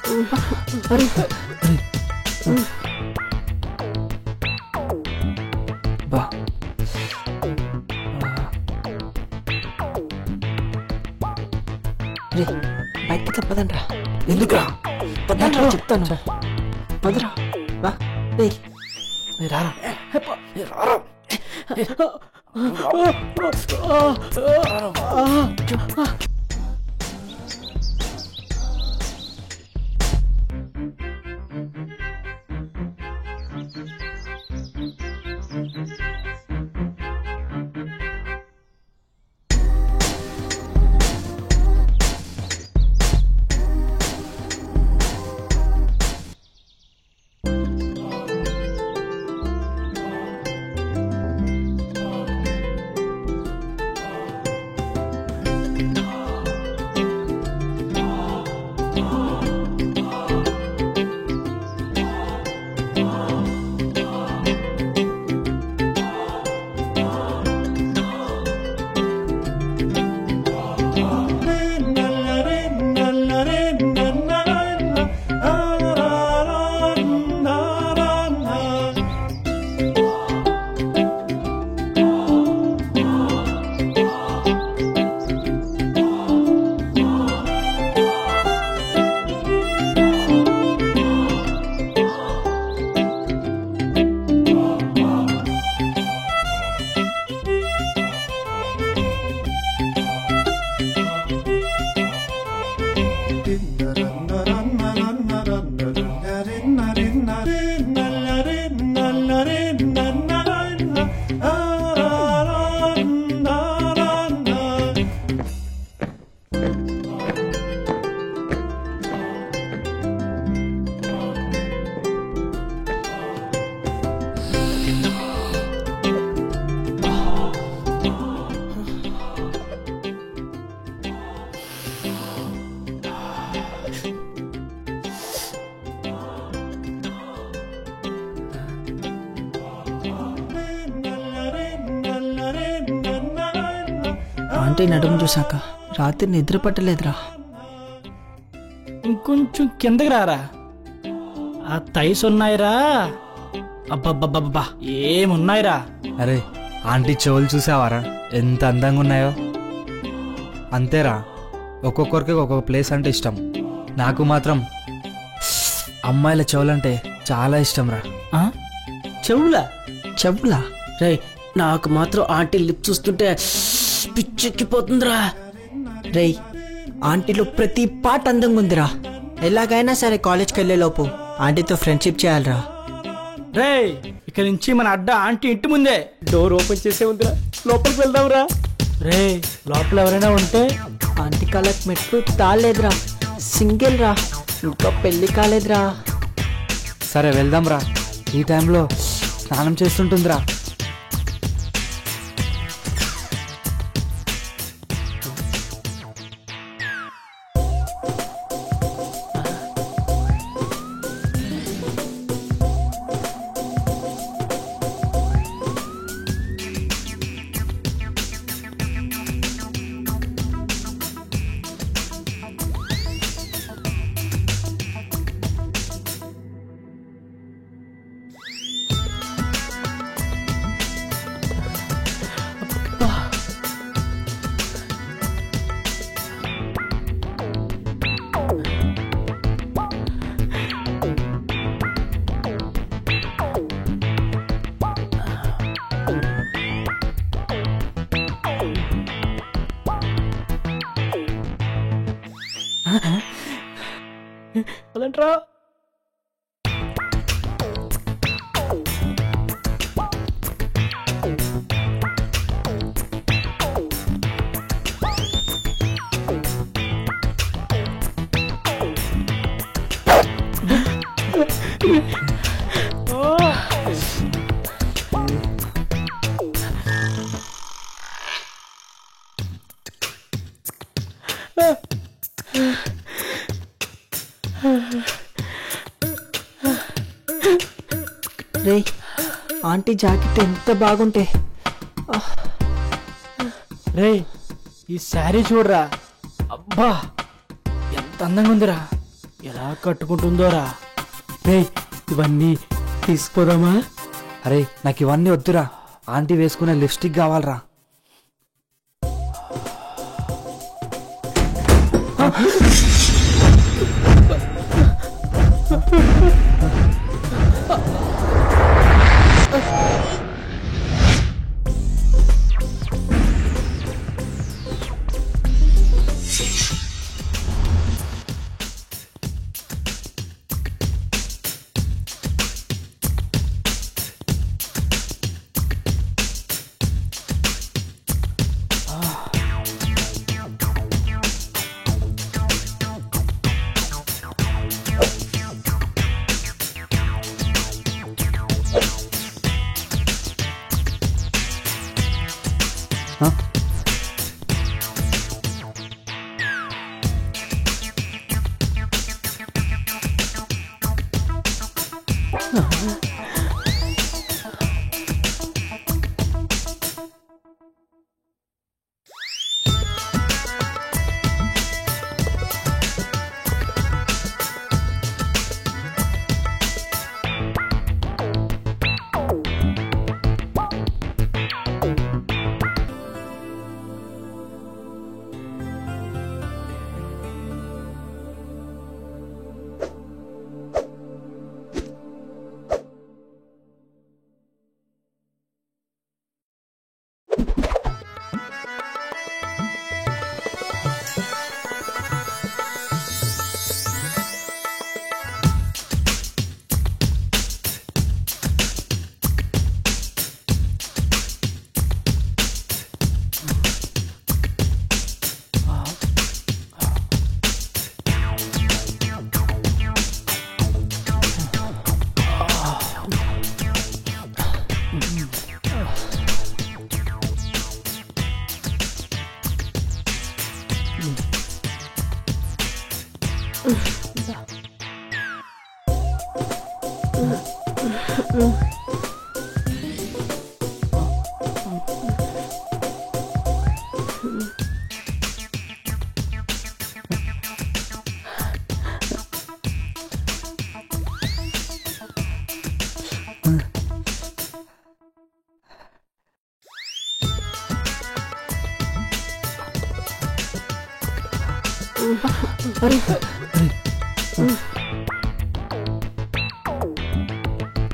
బా రే బయటకి పదండ్రా. ఎందుకురా? పదండ్రా చెప్తాను. పదరా బా. రే రారా రారా. ఆంటీ నడుము చూసాక రాత్రి నిద్ర పట్టలేదురా. ఇంకొంచెం కిందకి రారా. ఆ థైస్ ఉన్నాయిరా. అబ్బబ్బబ్బబ్బా ఏమున్నాయిరా. అరే ఆంటీ చెవులు చూసావారా ఎంత అందంగా ఉన్నాయో. అంతేరా, ఒక్కొక్కరికి ఒక్కొక్క ప్లేస్ అంటే ఇష్టం. నాకు మాత్రం అమ్మాయిల చెవులంటే చాలా ఇష్టం రా. చెవులా? చెవులా? రే నాకు మాత్రం ఆంటీ లిప్ చూస్తుంటే పిచ్చెక్కిపోతుందిరా. రే ఆంటీలో ప్రతి పాట అందంగా ఉందిరా. ఎలాగైనా సరే కాలేజ్కి వెళ్ళేలోపు ఆంటీతో ఫ్రెండ్షిప్ చేయాలిరా. రే ఇక్కడి నుంచి మన అడ్డ ఆంటీ ఇంటి ముందే. డోర్ ఓపెన్ చేసే ఉందిరా, లోపలికి వెళ్దాంరా. రే లోపల ఎవరైనా ఉంటే. ఆంటీ కాళ్ళకి మెట్లు తాళలేదురా. సింగిల్ రా, ఇంకా పెళ్లి కాలేదురా. సరే వెళ్దాం రా. ఈ టైంలో స్నానం చేస్తుంటుందిరా. అదంట్రా. రే ఆంటీ జాకెట్ ఎంత బాగుంటే. రే ఈ శారీ చూడరా. అబ్బా ఎంత అందంగా ఉందిరా. ఎలా కట్టుకుంటుందోరా. రేయ్ ఇవన్నీ తీసుకుపోదామా? అరే నాకు ఇవన్నీ వద్దురా, ఆంటీ వేసుకునే లిప్స్టిక్ కావాలరా.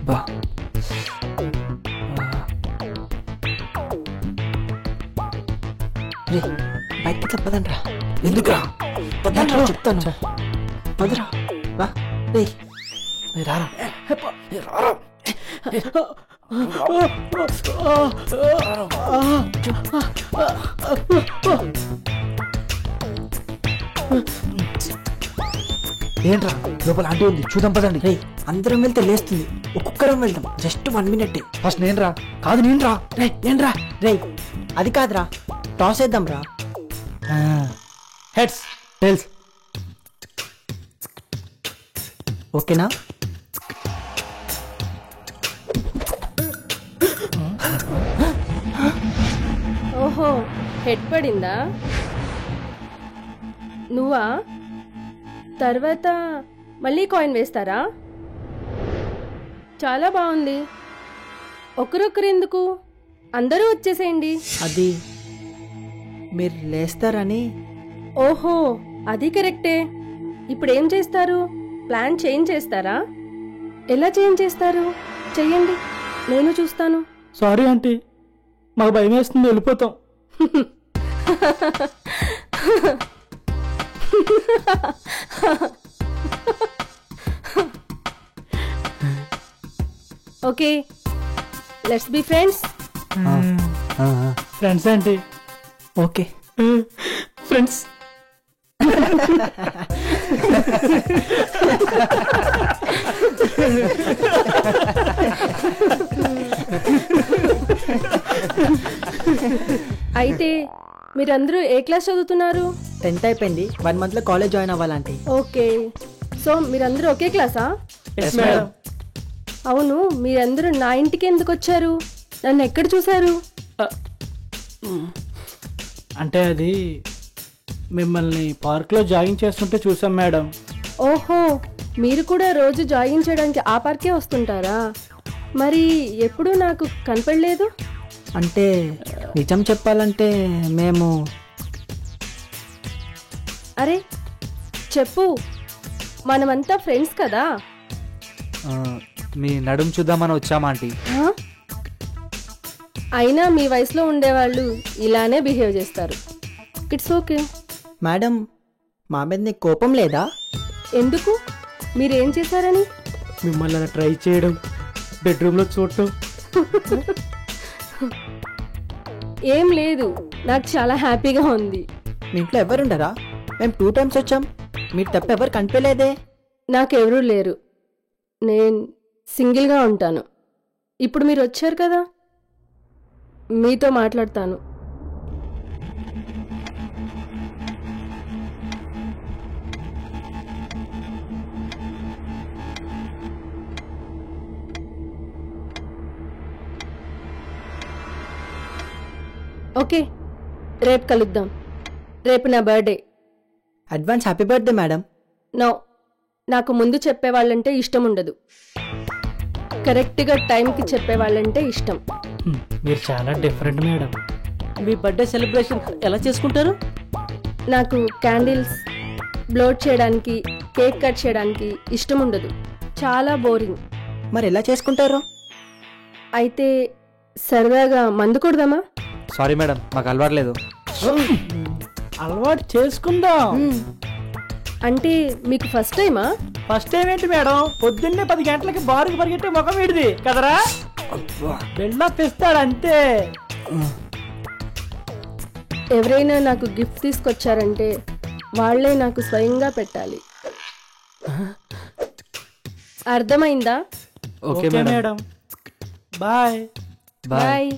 బా రే బయటికి పదండ్రా. ఎందుకురా? పదండ్రా చెప్తాను. పదరా వా. రే రారా. ఏంట్రా లోపల ఆంటీ ఉంది, చూద్దాం పదండి. రే అందరం వెళ్తే లేస్తుంది, ఒక్కొక్కరం వెళ్దాం. Just 1 minute. ఫస్ట్ నేను రా. కాదు నేను రా. రే నేను రా. రే అది కాదురా, టాస్ వేద్దాం రా. Heads tiles. ఓకేనా? ఓహో హెడ్ పడిందా? నువ్వా? తర్వాత మళ్ళీ కాయిన్ వేస్తారా? చాలా బాగుంది. ఒకరొకరు ఎందుకు, అందరూ వచ్చేసేయండి. అది మీరు లేస్తారని. ఓహో అది కరెక్టే. ఇప్పుడు ఏం చేస్తారు? ప్లాన్ చేంజ్ చేస్తారా? ఎలా చేంజ్ చేస్తారు? చెయ్యండి, నేను చూస్తాను. సారీ ఆంటీ, మాకు భయం వేస్తుంది, వెళ్ళిపోతాం. Okay let's be friends. Friends aunty. Okay friends. అయితే మీరందరూ ఏ క్లాస్ చదువుతున్నారు? 10th అయిపోయింది, 1 monthలో కాలేజ్ జాయిన్ అవ్వాలంటే. ఓకే, సో మీరందరూ ఒకే క్లాసా? Yes madam. అవును, మీరందరూ నా ఇంటికి ఎందుకు వచ్చారు? నన్ను ఎక్కడ చూశారు? అంటే అది మిమ్మల్ని పార్క్లో జాగింగ్ చేస్తుంటే చూసాం మేడం. ఓహో, మీరు కూడా రోజు జాగింగ్ చేయడానికి ఆ పార్కే వస్తుంటారా? మరి ఎప్పుడూ నాకు కనపడలేదు. అంటే నిజం చెప్పాలంటే మేము అరే చెప్పు, మనమంతా ఫ్రెండ్స్ కదా. మీ నడుం చూద్దామని వచ్చామా ఆంటీ. ఆ? అయినా మీ వయసులో ఉండేవాళ్ళు ఇలానే బిహేవ్ చేస్తారు. It's okay. మేడం మా మీద నీకు కోపం లేదా? ఎందుకు? మీరేం చేశారని? మిమ్మల్ని అలా ట్రై చేయడం, బెడ్రూమ్లో చూడటం. ఏం లేదు, నాకు చాలా హ్యాపీగా ఉంది. మీ ఇంట్లో ఎవరుండరా? మేము 2 times వచ్చాం, మీరు తప్ప ఎవరు కనిపించలేదే. నాకెవరూ లేరు, నేను సింగిల్గా ఉంటాను. ఇప్పుడు మీరు వచ్చారు కదా, మీతో మాట్లాడతాను. ఓకే, రేపు కలుద్దాం. రేపు నా birthday. Advance happy birthday madam. No, నాకు ముందు చెప్పేవాళ్ళంటే ఇష్టం ఉండదు. కరెక్ట్గా టైంకి చెప్పేవాళ్ళంటే ఇష్టం. మీరు చాలా డిఫరెంట్ మేడం. మీ బర్త్డే సెలబ్రేషన్ ఎలా చేసుకుంటారు? నాకు క్యాండిల్స్ బ్లోట్ చేయడానికి, కేక్ కట్ చేయడానికి ఇష్టం ఉండదు. చాలా బోరింగ్. మరి ఎలా చేసుకుంటారు? అయితే సరదాగా మందు కొడదామా? సారీ మేడం, మాకు అలవాట్లేదు. అలవాటు చేసుకుందాం. అంటే మీకు ఫస్ట్ టైమా? ఫస్ట్ టైం ఏంటి మేడం? పొద్దున్నే 10 గంటలకి బారుకు పరిగెట్టే ముఖం వీడిది కదరా. బిల్డప్ ఇస్తాడు అంతే. ఎవరైనా నాకు గిఫ్ట్ తీసుకొచ్చారంటే వాళ్ళే నాకు స్వయంగా పెట్టాలి. అర్థమైందా? Okay madam. Bye bye.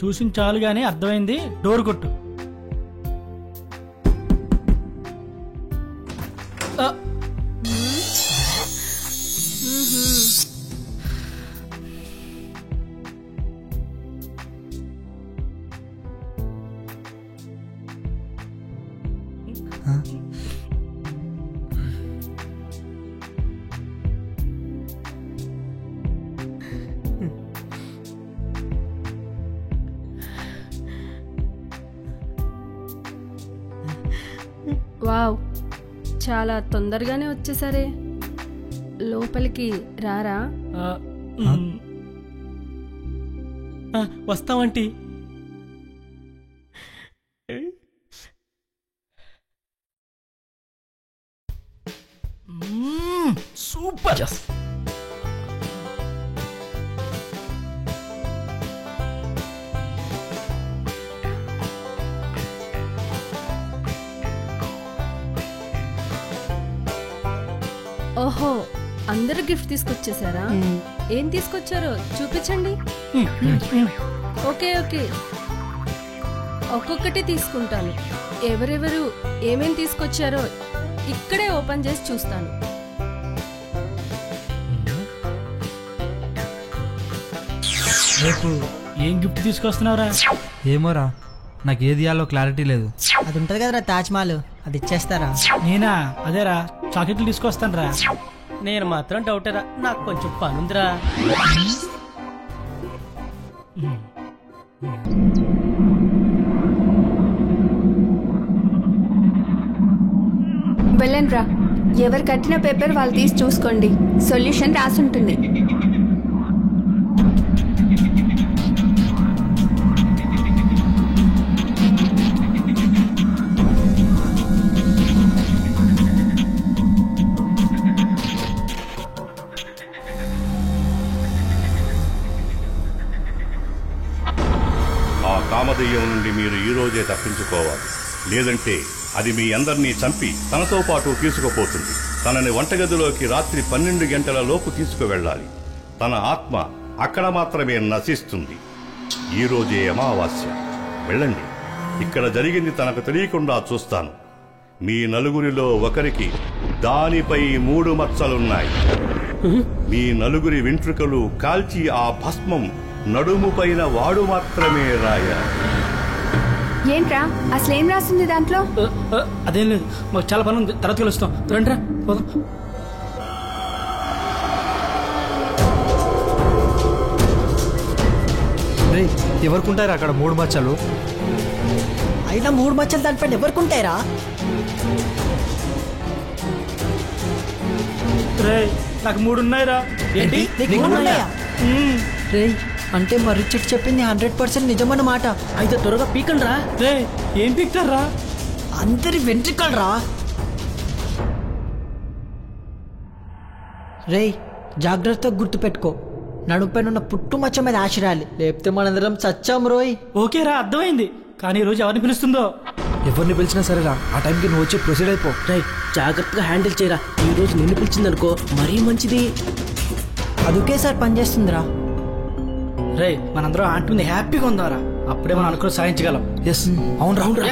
చూసిన చాలు గానీ అర్థమైంది. డోర్ కొట్టు. వావ్, చాలా తొందరగానే వచ్చేసరే. లోపలికి రారా? వస్తామంటీ. సూపర్. ఓహో, అందరూ గిఫ్ట్ తీసుకొచ్చేసారా? ఏం తీసుకొచ్చారో చూపించండి. ఓకే ఓకే, ఒక్కొక్కటి తీసుకుంటాను. ఎవరెవరు ఏమేం తీసుకొచ్చారో ఇక్కడే ఓపెన్ చేసి చూస్తాను. రేపు ఏం గిఫ్ట్ తీసుకొస్తున్నావురా? ఏమోరా, నాకు ఏది ఇయ్యాలో క్లారిటీ లేదు. అది ఉంటది కదరా తాజ్మహల్, అది ఇచ్చేస్తారా? నేనా? అదేరా చాక్లెట్లు తీసుకొస్తాను రా. నేను మాత్రం డౌటరా, నాకు కొంచెం పనుందిరా. వెళ్ళండ్రా. ఎవరు కట్టిన పేపర్ వాళ్ళు తీసి చూసుకోండి, సొల్యూషన్ రాసుంటుంది. ఆ కామదెయ్యం నుండి మీరు ఈ రోజే తప్పించుకోవాలి, లేదంటే అది మీ అందరినీ చంపి తనతో పాటు తీసుకుపోతుంది. తనని వంటగదిలోకి రాత్రి 12 గంటల లోపు తీసుకువెళ్ళాలి. తన ఆత్మ అక్కడ మాత్రమే నశిస్తుంది. ఈ రోజే అమావాస్య. వెళ్ళండి. ఇక్కడ జరిగింది తనకు తెలియకుండా చూస్తాను. మీ నలుగురిలో ఒకరికి దానిపై 3 మచ్చలున్నాయి. మీ నలుగురి వెంట్రుకలు కాల్చి ఆ భస్మం నడుము పైన వాడు మాత్రమే రాయాలి. ఏంట్రా అసలేం రాసింది దాంట్లో? అదేం లేదు, మాకు చాలా పని ఉంది, తర్వాత కలుస్తాం. రండిరా పోదాం. రేయ్, ఎవరుకుంటారు అక్కడ 3 మచ్చలు? అయినా 3 మచ్చలు దానిపైన ఎవరుకుంటారా? రే నాకు 3 ఉన్నాయిరా. ఏంటి? నీకు 3 ఉన్నాయా? రేయ్, అంటే మర్రి చెట్టు చెప్పింది 100% నిజమన్నమాట. అయితే త్వరగా పీకండి రా. రే ఏం పిక్తారా? అందరి వెంట్రుకలు రా. రేయ్, జాగ్రత్తగా గుర్తుపెట్టుకో, నడుపైన ఉన్న పుట్టు మచ్చ మీద ఆశరాలి, లేకపోతే మనందరం చచ్చాం రోయ్. ఓకేరా, అర్థమైంది. కానీ ఈ రోజు ఎవరిని పిలుస్తుందో? ఎవరిని పిలిచినా సరేరా, ఆ టైంకి నువ్వు వచ్చి ప్రొసీడ్ అయిపో. రై జాగ్రత్తగా హ్యాండిల్ చేయరా. ఈ రోజు నిన్ను పిలిచిందనుకో మరీ మంచిది. అదుకే సార్ పనిచేస్తుందిరా. రే మనందరం ఆంటీ హ్యాపీగా ఉందారా, అప్పుడే మనం అనుకుని సాధించగలం. ఎస్, అవును రా.